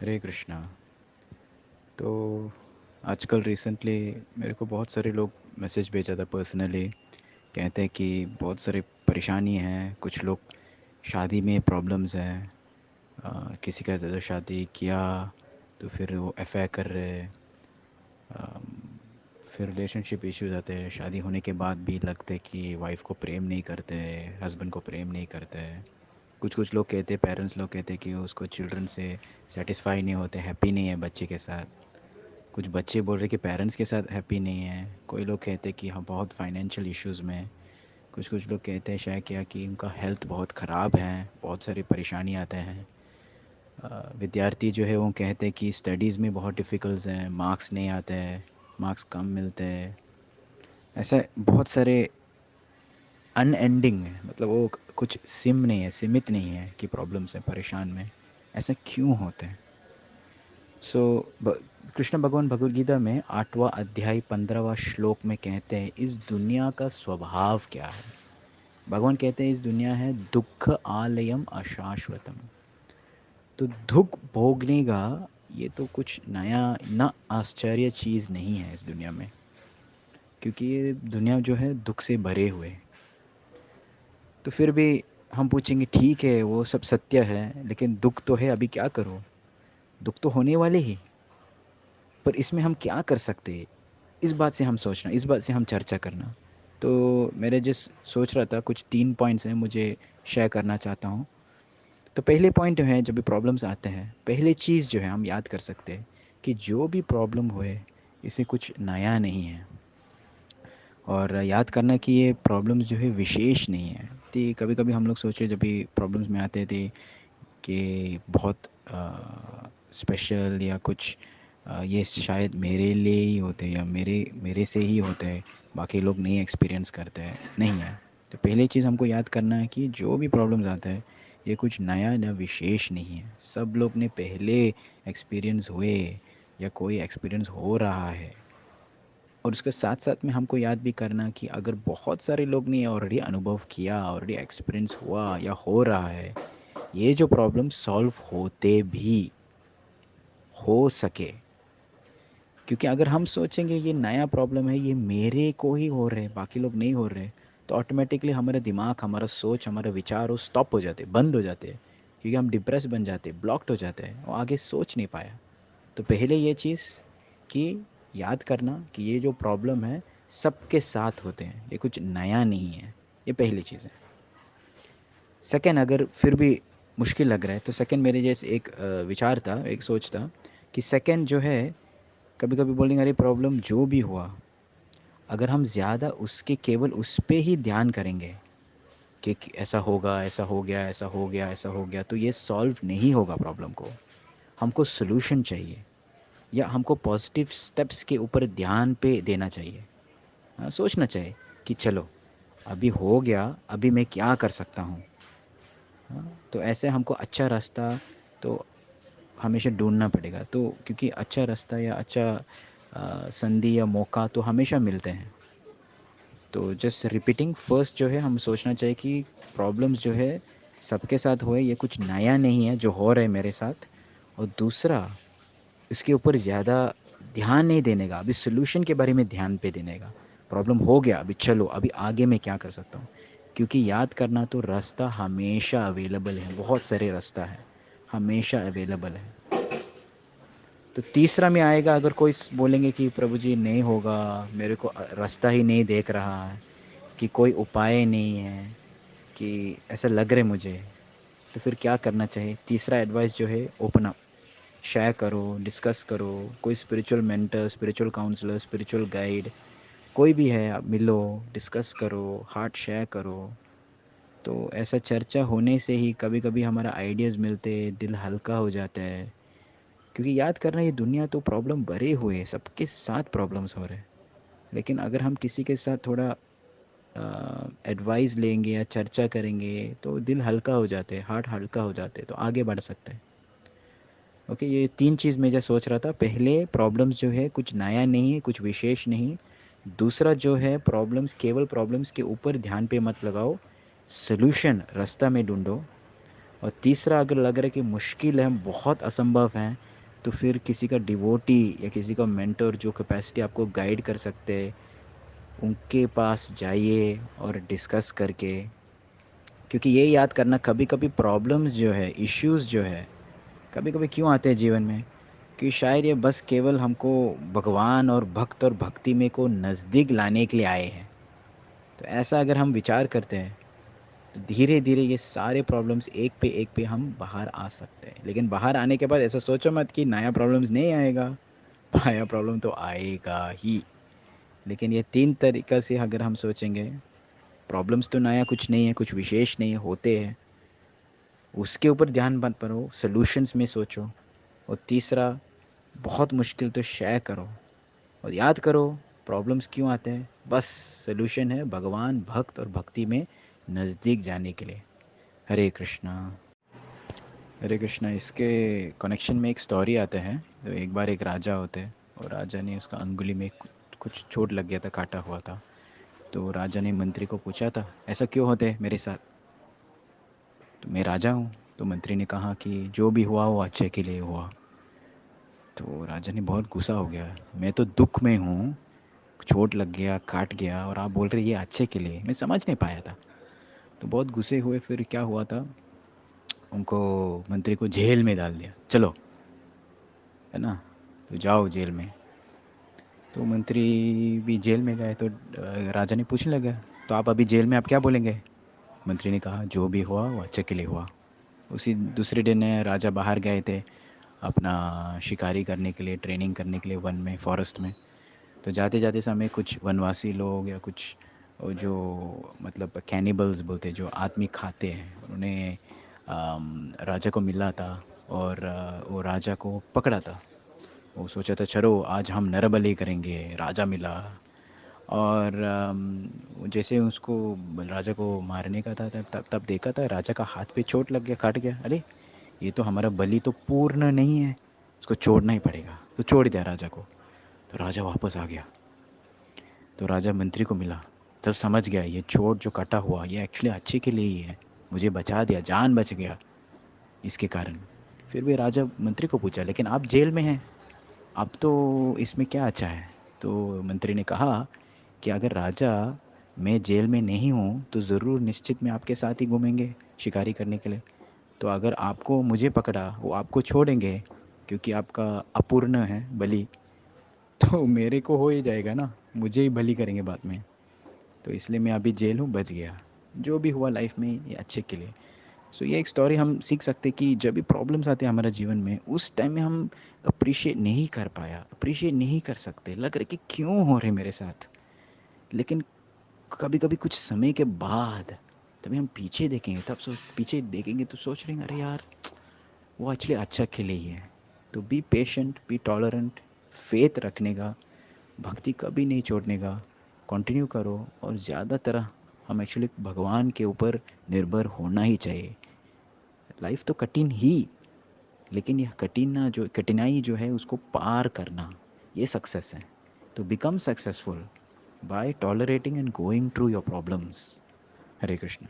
हरे कृष्णा। तो आजकल रिसेंटली मेरे को बहुत सारे लोग मैसेज भेजा था पर्सनली। कहते हैं कि बहुत सारी परेशानी है, कुछ लोग शादी में प्रॉब्लम्स हैं। किसी का ज़्यादा शादी किया तो फिर वो अफेयर कर रहे हैं। फिर रिलेशनशिप इश्यूज आते हैं, शादी होने के बाद भी लगते हैं कि वाइफ को प्रेम नहीं करते, हस्बैंड को प्रेम नहीं करते। कुछ कुछ लोग कहते हैं, पेरेंट्स लोग कहते हैं कि उसको चिल्ड्रन से सेटिस्फाई नहीं होते, हैप्पी नहीं है बच्चे के साथ। कुछ बच्चे बोल रहे कि पेरेंट्स के साथ हैप्पी नहीं है। कोई लोग कहते हैं कि हम बहुत फाइनेंशियल इश्यूज़ में हैं। कुछ कुछ लोग कहते हैं शायद क्या कि उनका हेल्थ बहुत ख़राब है, बहुत सारी परेशानी आते हैं। विद्यार्थी जो है वो कहते हैं कि स्टडीज़ में बहुत डिफ़िकल्ट हैं, मार्क्स नहीं आते हैं, मार्क्स कम मिलते हैं। ऐसा बहुत सारे अनएंडिंग है, मतलब वो कुछ सिम नहीं है, सीमित नहीं है कि प्रॉब्लम्स हैं, परेशान में। ऐसा क्यों होता है? सो कृष्ण भगवान भगवद गीता में 8वां अध्याय 15वां श्लोक में कहते हैं, इस दुनिया का स्वभाव क्या है। भगवान कहते हैं इस दुनिया है दुख आलयम अशाश्वतम। तो दुख भोगने का ये तो कुछ नया ना आश्चर्य चीज़ नहीं है इस दुनिया में, क्योंकि ये दुनिया जो है दुख से भरे हुए है। तो फिर भी हम पूछेंगे ठीक है वो सब सत्य है, लेकिन दुख तो है, अभी क्या करो। दुख तो होने वाले ही, पर इसमें हम क्या कर सकते हैं, इस बात से हम सोचना, इस बात से हम चर्चा करना। तो मेरे जिस सोच रहा था, कुछ 3 पॉइंट्स हैं मुझे शेयर करना चाहता हूँ। तो पहले पॉइंट है, जब भी प्रॉब्लम्स आते हैं पहले चीज़ जो है हम याद कर सकते हैं कि जो भी प्रॉब्लम हुए इसे कुछ नया नहीं है। और याद करना कि ये प्रॉब्लम्स जो है विशेष नहीं है। तो कभी कभी हम लोग सोचे जब भी प्रॉब्लम्स में आते थे कि बहुत स्पेशल या कुछ ये शायद मेरे लिए ही होते हैं या मेरे मेरे से ही होते हैं, बाकी लोग नहीं एक्सपीरियंस करते हैं, नहीं है। तो पहली चीज़ हमको याद करना है कि जो भी प्रॉब्लम्स आता है ये कुछ नया या विशेष नहीं है, सब लोग ने पहले एक्सपीरियंस हुए या कोई एक्सपीरियंस हो रहा है। और उसके साथ साथ में हमको याद भी करना कि अगर बहुत सारे लोग ने ऑलरेडी अनुभव किया, ऑलरेडी एक्सपीरियंस हुआ या हो रहा है, ये जो प्रॉब्लम सॉल्व होते भी हो सके। क्योंकि अगर हम सोचेंगे ये नया प्रॉब्लम है, ये मेरे को ही हो रहे, बाकी लोग नहीं हो रहे, तो ऑटोमेटिकली हमारा दिमाग, हमारा सोच, हमारा विचार वो स्टॉप हो जाते, बंद हो जाते हैं। क्योंकि हम डिप्रेस बन जाते, ब्लॉक्ड हो जाते हैं और आगे सोच नहीं पाया। तो पहले ये चीज़ कि याद करना कि ये जो प्रॉब्लम है सबके साथ होते हैं, ये कुछ नया नहीं है। ये पहली चीज़ है। सेकंड, अगर फिर भी मुश्किल लग रहा है तो सेकंड मेरे जैसे एक विचार था, एक सोच था कि सेकंड जो है, कभी कभी बोलेंगे अरे प्रॉब्लम जो भी हुआ, अगर हम ज़्यादा उसके केवल उस पे ही ध्यान करेंगे कि ऐसा होगा, ऐसा हो गया, ऐसा हो गया, ऐसा हो गया, तो ये सॉल्व नहीं होगा प्रॉब्लम को। हमको सोल्यूशन चाहिए या हमको पॉजिटिव स्टेप्स के ऊपर ध्यान पे देना चाहिए। हाँ, सोचना चाहिए कि चलो अभी हो गया, अभी मैं क्या कर सकता हूँ। हाँ, तो ऐसे हमको अच्छा रास्ता तो हमेशा ढूंढना पड़ेगा। तो क्योंकि अच्छा रास्ता या अच्छा संधि या मौका तो हमेशा मिलते हैं। तो जस्ट रिपीटिंग, फर्स्ट जो है हम सोचना चाहिए कि प्रॉब्लम्स जो है सबके साथ हुए, ये कुछ नया नहीं है जो हो रहा है मेरे साथ। और दूसरा, इसके ऊपर ज़्यादा ध्यान नहीं देने का, अभी सोल्यूशन के बारे में ध्यान पे देने का। प्रॉब्लम हो गया, अभी चलो अभी आगे मैं क्या कर सकता हूँ। क्योंकि याद करना, तो रास्ता हमेशा अवेलेबल है, बहुत सारे रास्ता है, हमेशा अवेलेबल है। तो तीसरा में आएगा, अगर कोई बोलेंगे कि प्रभु जी नहीं होगा, मेरे को रास्ता ही नहीं देख रहा है, कि कोई उपाय नहीं है, कि ऐसा लग रहा है मुझे, तो फिर क्या करना चाहिए। तीसरा एडवाइस जो है, ओपन अप, शेयर करो, डिस्कस करो। कोई spiritual mentor, spiritual counsellor, spiritual guide कोई भी है, आप मिलो, डिस्कस करो, हार्ट शेयर करो। तो ऐसा चर्चा होने से ही कभी कभी हमारा आइडियाज़ मिलते, दिल हल्का हो जाता है। क्योंकि याद करना, ये दुनिया तो प्रॉब्लम भरे हुए है, सबके साथ प्रॉब्लम्स हो रहे हैं। लेकिन अगर हम किसी के साथ थोड़ा एडवाइस लेंगे या चर्चा करेंगे तो दिल हल्का हो जाते हैं, हार्ट हल्का हो जाते हैं, तो आगे बढ़ सकते हैं। ओके, ये तीन चीज़ मैं जो सोच रहा था, पहले प्रॉब्लम्स जो है कुछ नया नहीं है, कुछ विशेष नहीं। दूसरा जो है, प्रॉब्लम्स केवल प्रॉब्लम्स के ऊपर ध्यान पे मत लगाओ, सोल्यूशन रास्ता में ढूंढो। और तीसरा, अगर लग रहा है कि मुश्किल है, बहुत असंभव है, तो फिर किसी का डिवोटी या किसी का मेंटर जो कैपेसिटी आपको गाइड कर सकते हैं, उनके पास जाइए और डिस्कस करके। क्योंकि ये याद करना, कभी कभी प्रॉब्लम्स जो है, इश्यूज जो है, कभी कभी क्यों आते हैं जीवन में, कि शायद ये बस केवल हमको भगवान और भक्त और भक्ति में को नज़दीक लाने के लिए आए हैं। तो ऐसा अगर हम विचार करते हैं, तो धीरे धीरे ये सारे प्रॉब्लम्स एक पे हम बाहर आ सकते हैं। लेकिन बाहर आने के बाद ऐसा सोचो मत कि नया प्रॉब्लम्स नहीं आएगा। नया प्रॉब्लम तो आएगा ही। लेकिन ये तीन तरीक़ा से अगर हम सोचेंगे, प्रॉब्लम्स तो नया कुछ नहीं है, कुछ विशेष नहीं है, होते हैं, उसके ऊपर ध्यान मत करो, सॉल्यूशंस में सोचो। और तीसरा, बहुत मुश्किल तो शेयर करो, और याद करो प्रॉब्लम्स क्यों आते हैं, बस सॉल्यूशन है भगवान, भक्त और भक्ति में नज़दीक जाने के लिए। हरे कृष्णा। हरे कृष्णा। इसके कनेक्शन में एक स्टोरी आता है। तो एक बार एक राजा होते हैं, और राजा ने, उसका अंगुली में कुछ चोट लग गया था, काटा हुआ था। तो राजा ने मंत्री को पूछा था, ऐसा क्यों होते है मेरे साथ? तो मैं राजा हूँ। तो मंत्री ने कहा कि जो भी हुआ वो अच्छे के लिए हुआ। तो राजा ने बहुत गुस्सा हो गया, मैं तो दुख में हूँ, चोट लग गया, काट गया, और आप बोल रहे ये अच्छे के लिए। मैं समझ नहीं पाया था। तो बहुत गुस्से हुए। फिर क्या हुआ था, उनको, मंत्री को जेल में डाल दिया, चलो, है ना, तो जाओ जेल में। तो मंत्री भी जेल में गए। तो राजा ने पूछने लगा, तो आप अभी जेल में आप क्या बोलेंगे? मंत्री ने कहा, जो भी हुआ वो अच्छे के लिए हुआ। उसी दूसरे दिन राजा बाहर गए थे अपना शिकारी करने के लिए, ट्रेनिंग करने के लिए, वन में, फॉरेस्ट में। तो जाते जाते समय कुछ वनवासी लोग, या कुछ वो जो, मतलब कैनिबल्स बोलते हैं, जो आदमी खाते हैं, उन्होंने राजा को मिला था। और वो राजा को पकड़ा था। वो सोचा था चलो आज हम नरबली करेंगे, राजा मिला। और जैसे उसको, राजा को मारने का था, तब तब तब देखा था राजा का हाथ पे चोट लग गया, काट गया। अरे, ये तो हमारा बलि तो पूर्ण नहीं है, उसको छोड़ना ही पड़ेगा। तो छोड़ दिया राजा को। तो राजा वापस आ गया। तो राजा मंत्री को मिला, तब समझ गया ये चोट जो कटा हुआ ये एक्चुअली अच्छे के लिए ही है, मुझे बचा दिया, जान बच गया इसके कारण। फिर भी राजा मंत्री को पूछा, लेकिन आप जेल में हैं, अब तो इसमें क्या अच्छा है? तो मंत्री ने कहा कि अगर राजा, मैं जेल में नहीं हूँ तो ज़रूर निश्चित में आपके साथ ही घूमेंगे शिकारी करने के लिए। तो अगर आपको, मुझे पकड़ा, वो आपको छोड़ेंगे क्योंकि आपका अपूर्ण है बलि, तो मेरे को हो ही जाएगा ना, मुझे ही बलि करेंगे बाद में। तो इसलिए मैं अभी जेल हूँ, बच गया। जो भी हुआ लाइफ में ये अच्छे के लिए। सो ये एक स्टोरी हम सीख सकते हैं कि जब भी प्रॉब्लम्स आते हैं हमारे जीवन में, उस टाइम में हम अप्रिशिएट नहीं कर पाया, अप्रिशिएट नहीं कर सकते, लग रहा है कि क्यों हो रहे मेरे साथ। लेकिन कभी कभी कुछ समय के बाद, तभी हम पीछे देखेंगे, तब सोच, पीछे देखेंगे तो सोच रहे हैं, अरे यार, वो एक्चुअली अच्छा के लिए ही है। तो be patient, be tolerant, faith रखने का, भक्ति कभी नहीं छोड़ने का, कंटिन्यू करो। और ज़्यादातर हम एक्चुअली भगवान के ऊपर निर्भर होना ही चाहिए। लाइफ तो कठिन ही, लेकिन यह कठिनाई जो है उसको पार करना, ये सक्सेस है। तो become successful by tolerating and going through your problems. Hare Krishna.